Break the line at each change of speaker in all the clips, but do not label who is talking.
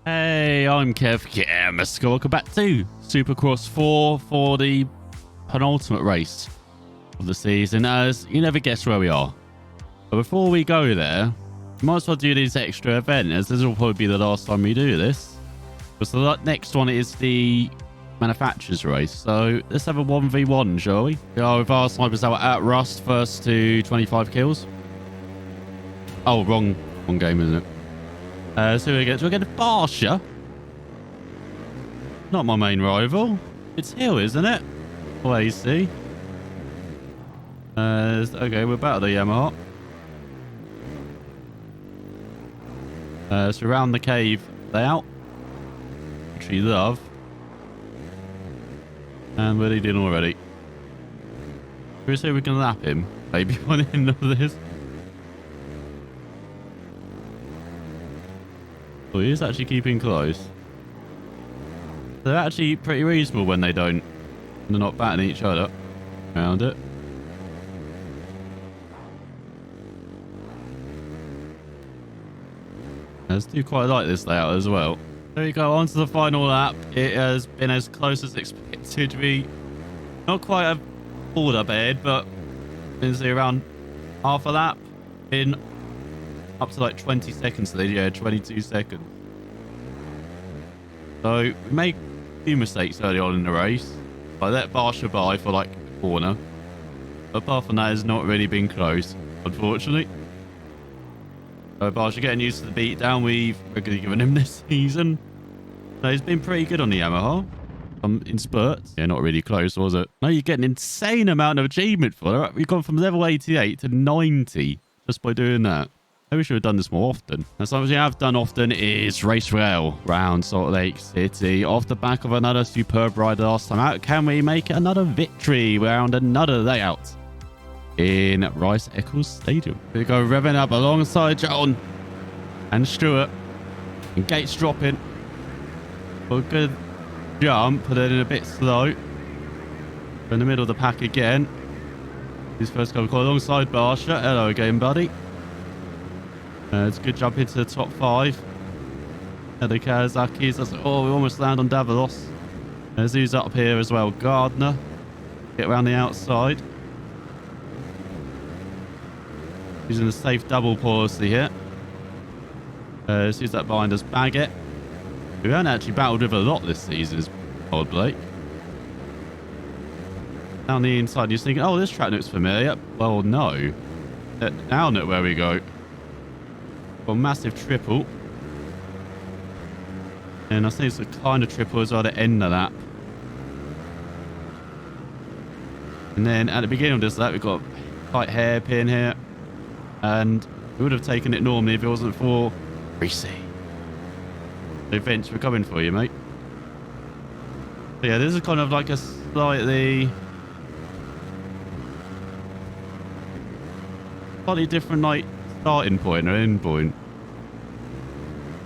Hey, I'm Kev. Yeah, Mr. Welcome back to Supercross 4 for the penultimate race of the season. As you never guess where we are. But before we go there, we might as well do this extra event, as this will probably be the last time we do this. Because the next one is the manufacturer's race. So let's have a 1v1, shall we? Yeah, with our snipers out at Rust, first to 25 kills. Oh, wrong game, isn't it? So we're going to Barsha. Not my main rival. It's Hill, isn't it? Oh, AC. Okay, we're back at the Yamaha. So around the cave layout, which we love. And what are you doing already? Should we say we can lap him? Maybe by the end of this. Oh, he is actually keeping close. They're actually pretty reasonable when they don't. They're not batting each other around it. I do quite like this layout as well. There we go, on to the final lap. It has been as close as expected. We not quite a pulled up ahead, but been around half a lap. Been up to like 20 seconds today. Yeah, 22 seconds. So we made a few mistakes early on in the race. I let Barsha by for like a corner. But apart from that, it's not really been close, unfortunately. So Barsha getting used to the beat down we've regularly given him this season. So he's been pretty good on the Yamaha. In spurts. Yeah, not really close, was it? No, you get an insane amount of achievement for it. We've gone from level 88 to 90 just by doing that. Maybe we should have done this more often. And something we have done often is race rail round Salt Lake City. Off the back of another superb ride last time out, can we make it another victory round another layout in Rice Eccles Stadium? Here we go, revving up alongside John and Stuart. And gates dropping. Well, good jump, but then a bit slow. In the middle of the pack again. His first couple alongside Barsha. Hello again, buddy. It's a good jump into the top 5. And the Kazaki's. Oh, we almost land on Davalos. There's who's up here as well. Gardner. Get around the outside. Using the safe double policy here. Let's use that behind us. Baggett. We haven't actually battled with a lot this season, is old Blake. Down the inside, you're thinking, oh, this track looks familiar. Well, no. Down at where we go. Got a massive triple. And I think it's a kind of triple as well at the end of that. And then at the beginning of this lap, we've got a tight hairpin here. And we would have taken it normally if it wasn't for Friese. So Vince, we're coming for you, mate. But yeah, this is kind of like a slightly different like starting point or end point.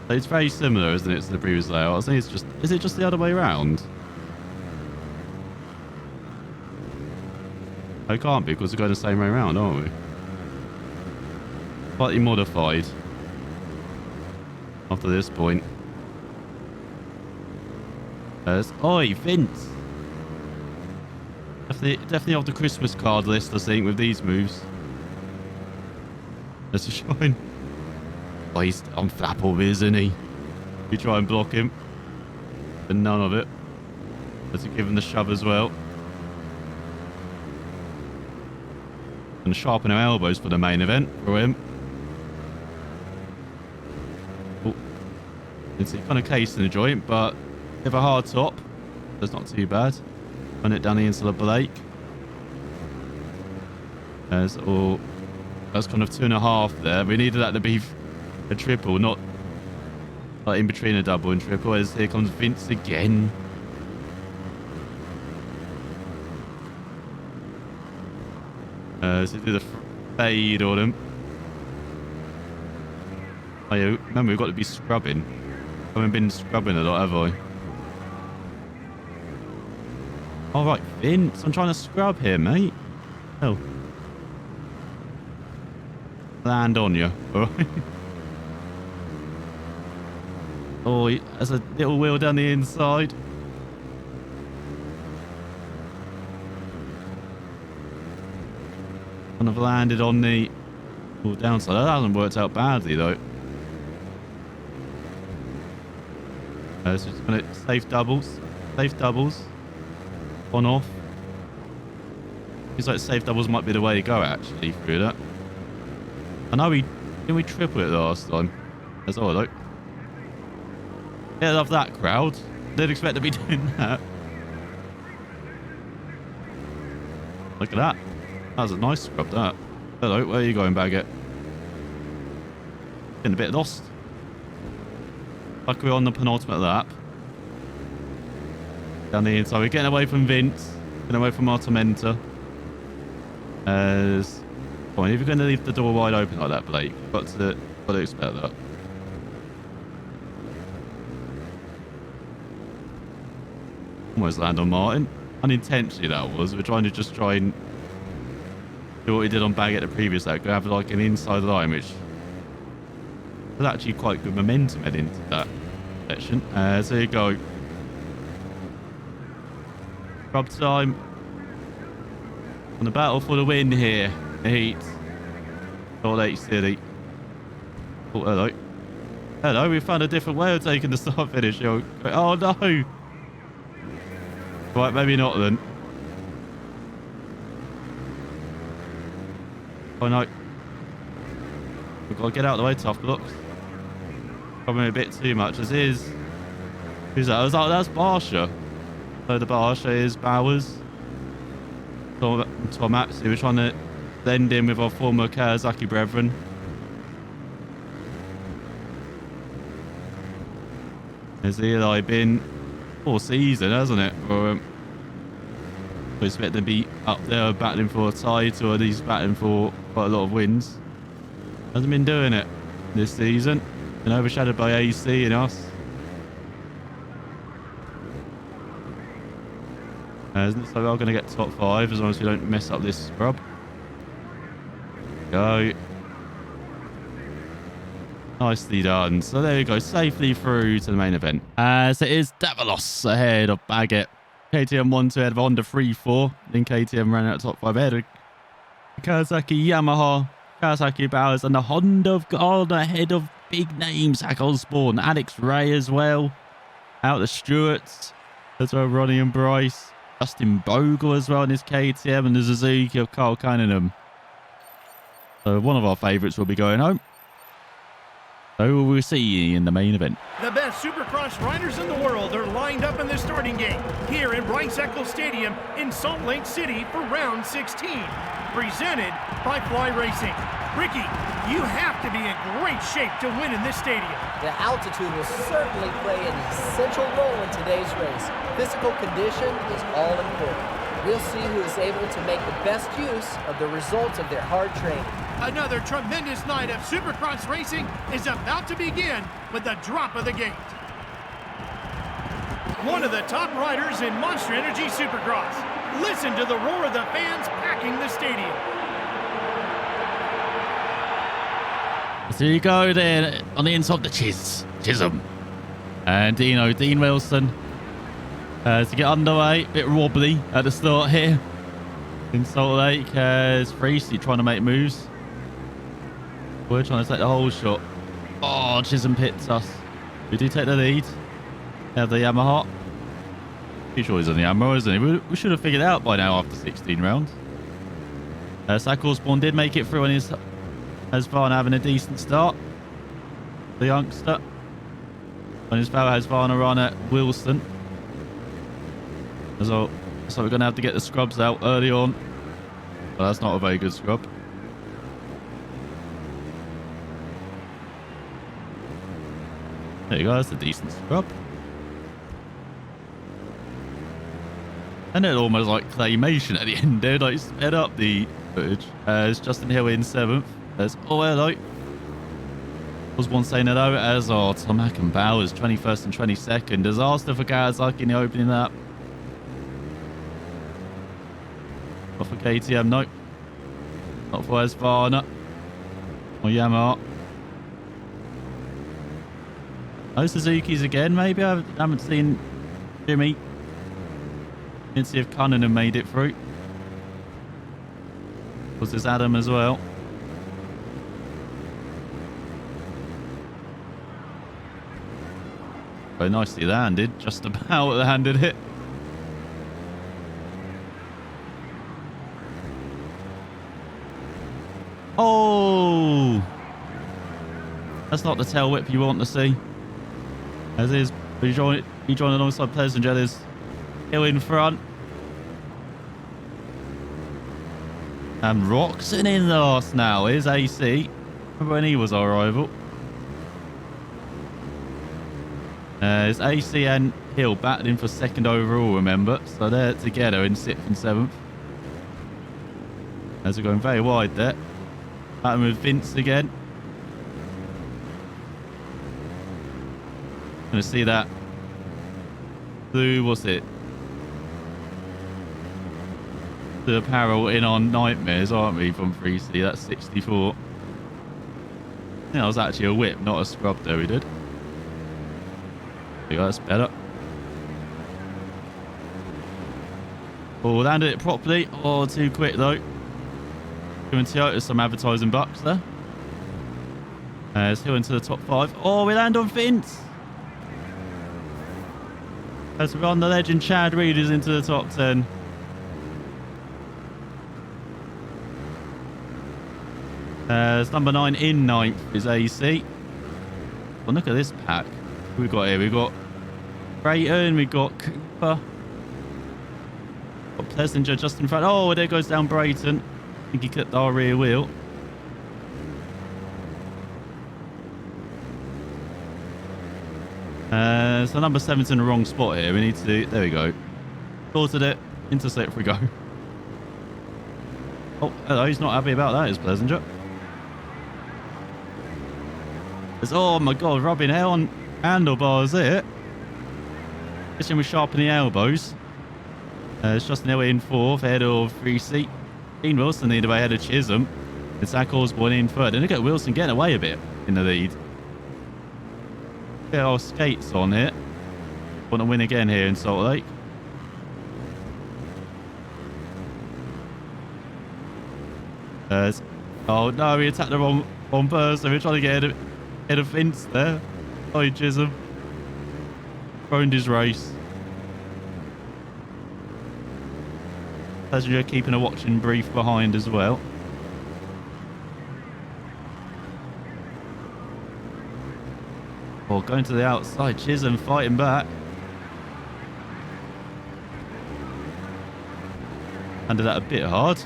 So it's very similar, isn't it, to the previous layout? I think it's just, is it just the other way around? It can't be, because we're going the same way around, aren't we? Slightly modified after this point. Oi, Vince! Definitely off the Christmas card list, I think, with these moves. Let's shine. Oh, he's on Flapple, isn't he? We try and block him. But none of it. Let's give him the shove as well. And sharpen our elbows for the main event for him. Oh. It's kind of case in the joint, but if a hard top, that's not too bad. Run it down the inside of Blake. That's all. That's kind of 2.5 there. We needed that to be a triple, not like in between a double and triple. As here comes Vince again. So do the fade on him. Oh yeah, remember we've got to be scrubbing. I haven't been scrubbing a lot, have I? Alright, Vince, I'm trying to scrub here, mate. Oh. Land on you, alright? Oh, he has a little wheel down the inside. Kind of landed on the downside. That hasn't worked out badly though. So just gonna safe doubles. On off. Seems like safe doubles might be the way to go actually through that. I know didn't we triple it last time? That's all though. Yeah, I love that crowd. Didn't expect to be doing that. Look at that. That was a nice scrub, that. Hello, where are you going, Baggett? Getting a bit lost. Like we're on the penultimate lap. Down the inside. We're getting away from Vince. Getting away from our tormentor. Come on, if you're going to leave the door wide open like that, Blake, you've got to expect that. Almost land on Martin. Unintentionally that was. We're trying to try and do what we did on Baggett the previous lap. Grab like an inside line, which was actually quite good momentum heading into that section. So there you go. Scrub time. On the battle for the win here. The heat. Salt Lake City. Oh, hello. Hello, we found a different way of taking the start finish. Oh no. Right, maybe not then. Oh no. We've got to get out of the way, tough looks. Probably a bit too much as is. Who's that? I was like, that's Barsha. So the Barsha is Bowers. Tomatsu. We're trying to blend in with our former Kawasaki brethren. There's Eli been all season, hasn't it? We expect to be up there battling for a title, or at least battling for quite a lot of wins. Hasn't been doing it this season. Been overshadowed by AC and us. So we are going to get top 5 as long as we don't mess up this scrub. Go. Nicely done. So there we go. Safely through to the main event. As it is Davalos ahead of Baggett. KTM 1-2 ahead of Honda 3-4. Then KTM ran out top 5 ahead of Kawasaki, Yamaha, Kawasaki Bowers, and the Honda of God ahead of big names. Zach Osborne, Alex Ray as well. Out the Stewarts. As well, Ronnie and Bryce. Justin Bogle as well in his KTM, and the Suzuki of Carl Cunningham. So one of our favourites will be going home. So we'll see you in the main event.
The best Supercross riders in the world are lined up in the starting gate here at Rice-Eccles Stadium in Salt Lake City for round 16. Presented by Fly Racing. Ricky, you have to be in great shape to win in this stadium.
The altitude will certainly play an essential role in today's race. Physical condition is all important. We'll see who is able to make the best use of the results of their hard training.
Another tremendous night of Supercross racing is about to begin with the drop of the gate. One of the top riders in Monster Energy Supercross. Listen to the roar of the fans packing the stadium.
So you go there on the inside of the Chisholm. And Dean Wilson. To get underway, a bit wobbly at the start here. In Salt Lake, as Friese trying to make moves. We're trying to take the whole shot. Oh, Chisholm pits us. We do take the lead. We have the Yamaha. Pretty sure he's on the Yamaha, isn't he? We should have figured it out by now after 16 rounds. Zach Osborne did make it through on his Husqvarna having a decent start. The youngster. On his fellow Husqvarna run at Wilson. As well. So we're going to have to get the scrubs out early on. But that's not a very good scrub. There you go, that's a decent scrub. And it almost like claymation at the end there, like sped up the footage. As Justin Hill in 7th. There's hello. Osborne saying hello as our Tomac and Bowers 21st and 22nd. Disaster for Kawasaki in the opening lap. Not for KTM, no. Not for Husqvarna. Or Yamaha. Oh, Suzuki's again, maybe? I haven't seen Jimmy. Didn't see if Cunningham made it through. Was this Adam as well? Very nicely landed. Just about landed it. Oh! That's not the tail whip you want to see. As is, you join alongside Pleasant. There's Hill in front. And Roxon in last now is AC. Remember when he was our rival? It's AC and Hill battling for second overall, remember? So they're together in 6th and 7th. As we're going very wide there. Battling with Vince again. Gonna see that blue, what's it? The apparel in on Nightmares, aren't we, from Friese? That's 64. I think that was actually a whip, not a scrub there we did. There you go, that's better. Oh, landed it properly. Oh, too quick though. Giving Toyota some advertising bucks there. It's Hill into the top 5. Oh, we land on Vince. As we run, the legend Chad Reed is into the top 10. It's number 9 in 9th is AC. Well, look at this pack. Who we got here? We got Brayton, we got Cooper. Got Plessinger just in front. Oh, there goes down Brayton. I think he clipped our rear wheel. So number 7's in the wrong spot here. We need to... There we go. Sorted it. Intercept if we go. Oh, hello. He's not happy about that, is Plessinger. Oh my god, rubbing hell on handlebars there. Especially with sharpening the elbows. It's Justin Hill in 4th, ahead of Friese. Dean Wilson lead away ahead of Chisholm. And Zach Osborne in 3rd. And look at Wilson getting away a bit in the lead. Get our skates on here. Want to win again here in Salt Lake. Oh no, we attacked the wrong person. We're trying to get ahead of Vince there. Oh, Chisholm. Ruined his race. Passenger keeping a watching brief behind as well. Oh, going to the outside. Chisholm fighting back. Handed that a bit hard.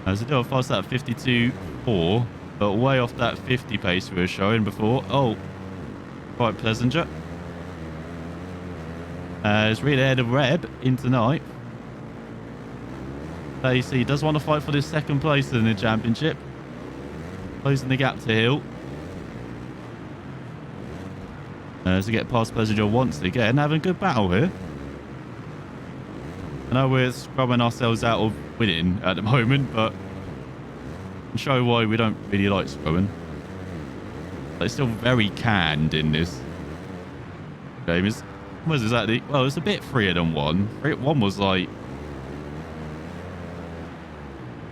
As a deal fast that 52.4, but way off that 50 pace we were showing before. Oh, quite Plessinger. It's really ahead of Reb into ninth. AC does want to fight for this second place in the championship. Closing the gap to Hill. To get past Plessinger once again. Having a good battle here. I know we're scrubbing ourselves out of winning at the moment, but show why we don't really like scrubbing. But it's still very canned in this game. It was exactly, well, it's a bit freer than one. One was like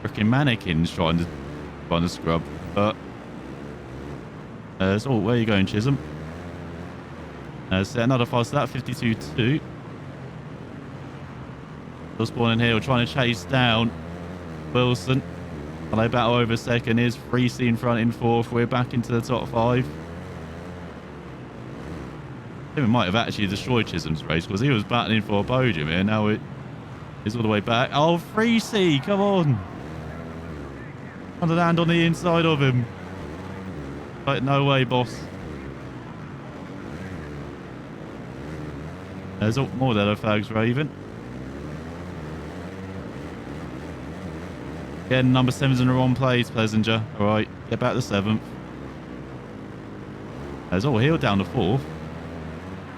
freaking mannequins trying to scrub, but so where are you going, Chisholm? Set another fast that 52.2. Osborne and Hill trying to chase down Wilson. And they battle over second. Here's Friese in front in 4th. We're back into the top 5. I think we might have actually destroyed Chisholm's race because he was battling for a podium here. Now it's all the way back. Oh, Friese, come on. Trying to land on the inside of him. Like, no way, boss. There's more yellow flags, Raven. Again, number 7's in the wrong place, Plessinger. Alright, get back to 7th. There's all Hill down to 4th.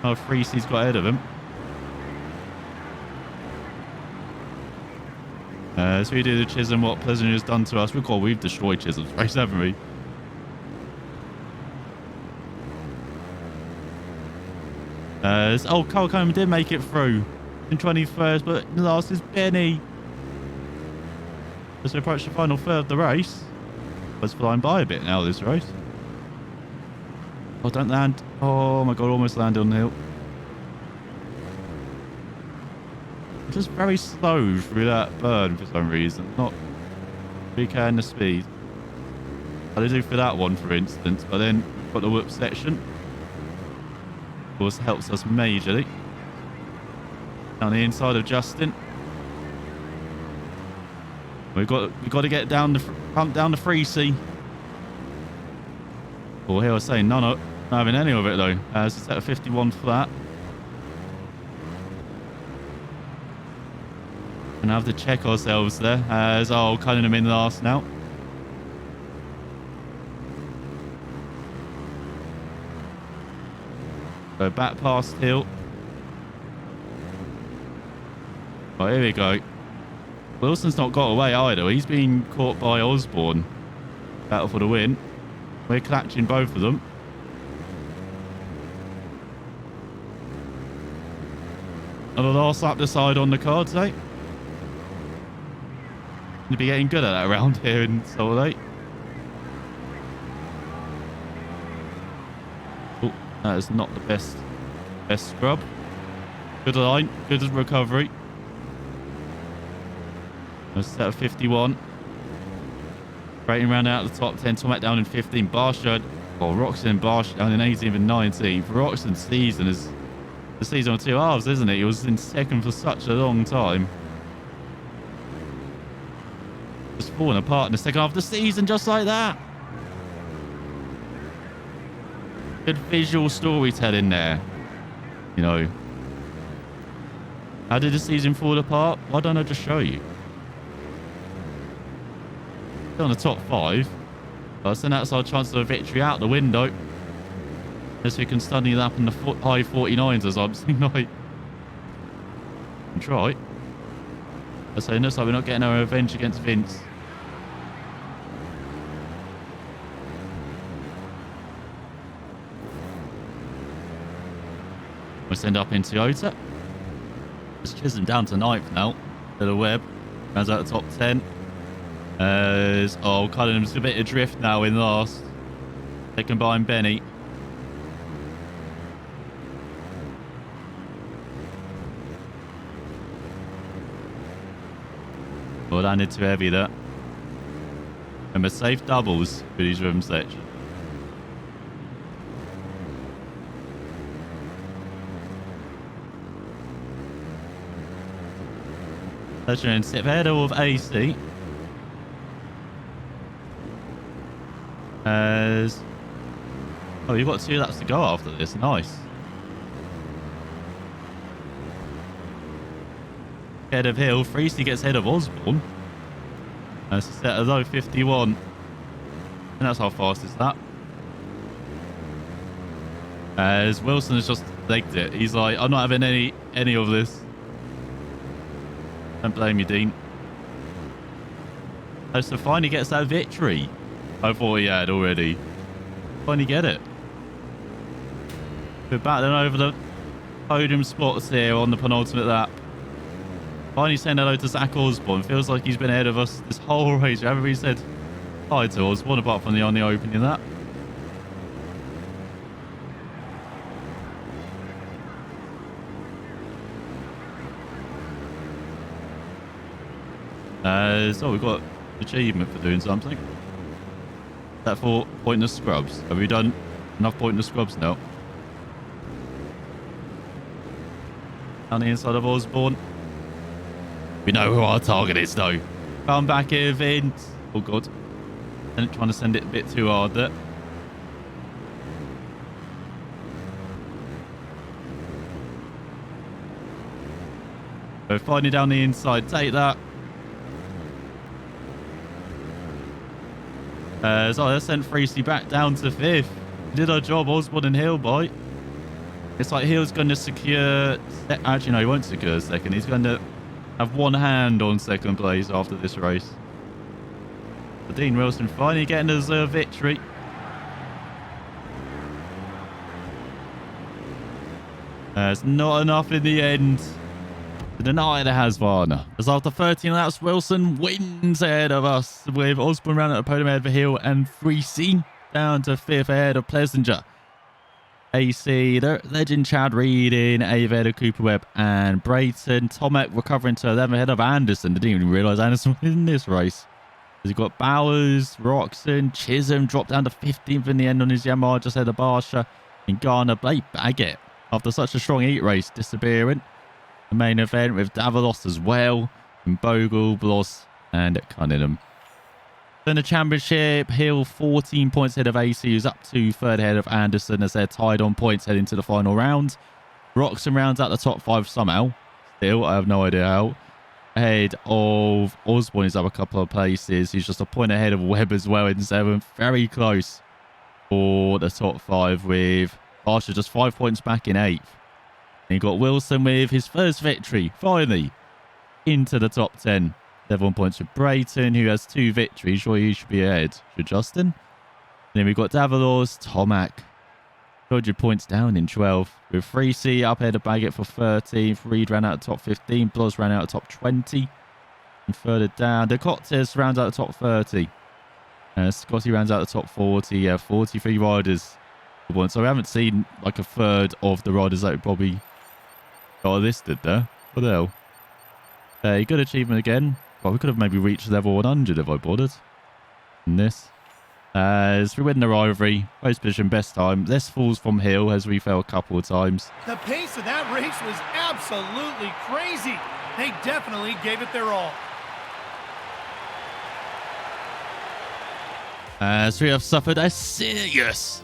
Oh, Friese's got ahead of him. So we do the Chisholm, what Plessinger's done to us. We've destroyed Chisholm's race, haven't we? Oh, Cole Coleman did make it through in 21st, but the last is Benny. As we approach the final third of the race. Was flying by a bit now, this race. Oh, don't land. Oh my god, almost landed on the hill. Just very slow through that burn for some reason. Not really carrying the speed. I did do for that one, for instance, but then got the whoop section. Of course, helps us majorly. Down the inside of Justin. We've got to get down the pump down the Friese. Well, here I was saying not having any of it though. It's a set of 51 flat. Gonna have to check ourselves there. As cutting them in last now. Go back past hill. Oh, here we go. Wilson's not got away either. He's been caught by Osborne. Battle for the win. We're catching both of them. And the last lap decide on the cards, eh? Gonna be getting good at that around here in Salt Lake. Oh, that is not the best scrub. Good line, good recovery. A set of 51. Rating round out of the top 10. Tomac down in 15. Barshad. Oh, Roxon and Barshad down in 18th and 19th. Roxon's season is the season on two halves, isn't it? He was in second for such a long time. Just falling apart in the second half of the season, just like that. Good visual storytelling there. You know. How did the season fall apart? Why don't I just show you? On the top 5. So that's our chance of a victory out the window. Unless we can study that in the high 49s as I'm saying. Like, try. So it looks like we're not getting our revenge against Vince. We'll send up in Toyota. It's Chisholm down to 9th now. To the web. Rounds out the top 10. Cullingham's a bit adrift now in last. Second behind Benny. Well, landed too heavy there. Remember, safe doubles for these rhythm sections. Pleasure and sit ahead of AC. You've got 2 laps to go after this. Nice. Head of hill. Friese gets ahead of Osborne. That's a set of low 51. And that's how fast is that. As Wilson has just legged it. He's like, I'm not having any of this. Don't blame you, Dean. So finally gets that victory. I thought he had already. Finally get it. We're battling over the podium spots here on the penultimate lap. Finally saying hello to Zach Osborne. Feels like he's been ahead of us this whole race. We haven't really said hi to Osborne apart from on the opening lap. So we've got achievement for doing something. That for pointless scrubs. Have we done enough pointless scrubs now? On the inside of Osborne. We know who our target is though. Come back here, Vince. Oh god. And trying to send it a bit too hard there. So finally down the inside. Take that. So let's send Friese back down to 5th. We did our job, Osborne and Hill boy. It's like Hill's going to secure... Actually, no, he won't secure second. He's going to have one hand on second place after this race. But Dean Wilson finally getting us a victory. It's not enough in the end to deny the Husqvarna. As after 13 laps, Wilson wins ahead of us, with Osborne round at the podium ahead of Hill and Friese down to 5th ahead of Plessinger. AC, the legend Chad Reed in 8th ahead of Cooper Webb and Brayton. Tomac recovering to 11th ahead of Anderson. Didn't even realise Anderson was in this race. He's got Bowers, Roxon, Chisholm dropped down to 15th in the end on his Yamaha, just ahead of Barsha. And Garner Blake Baggett, after such a strong heat race, disappearing. The main event with Davalos as well, and Bogle, Bloss, and Cunningham. Then the championship, Hill 14 points ahead of AC, who's up to 3rd ahead of Anderson as they're tied on points heading to the final round. Roxon rounds out the top 5 somehow. Still, I have no idea how. Ahead of Osborne, he's up a couple of places. He's just a point ahead of Webb as well in 7th. Very close for the top 5, with Barsha just 5 points back in 8th. And you got Wilson with his first victory, finally, into the top 10. 7 points for Brayton, who has 2 victories. Sure, he should be ahead. Should Justin? And then we've got Davalos, Tomac, 200 points down in 12th. With Friese up ahead of Baggett for 13th. Reed ran out of top 15. Bloss ran out of top 20. And further down, the Cottes rounds out the top 30. Scotty rounds out the top 40. Yeah, 43 riders. So we haven't seen like a third of the riders that we probably got listed there. What the hell? Good achievement again. Well, we could have maybe reached level 100 if I bothered. In this. As we win the rivalry, post position, best time. Less falls from Hill as we fell a couple of times.
The pace of that race was absolutely crazy. They definitely gave it their all.
As we have suffered a serious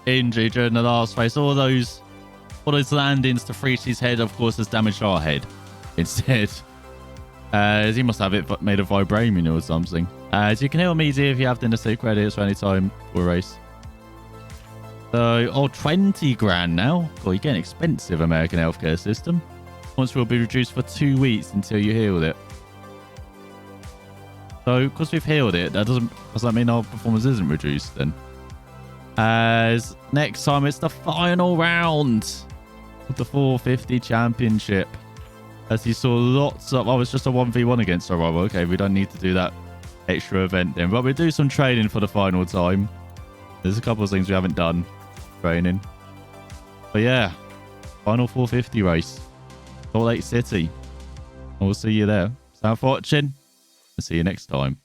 injury during the last race. All those landings to Friese's head, of course, has damaged our head instead. As he must have it made of vibranium or something. As you can heal immediately if you have the necessary credits for any time for a race. So, 20 grand now. God, you're getting expensive, American healthcare system. Once will be reduced for 2 weeks until you healed it. So, because we've healed it, does that mean our performance isn't reduced then? As next time it's the final round of the 450 championship. As you saw lots of... Oh, it's just a 1v1 against our rival. Okay, we don't need to do that extra event then. But we do some training for the final time. There's a couple of things we haven't done. Training. But yeah. Final 450 race. Salt Lake City. And we'll see you there. Thanks for watching. And see you next time.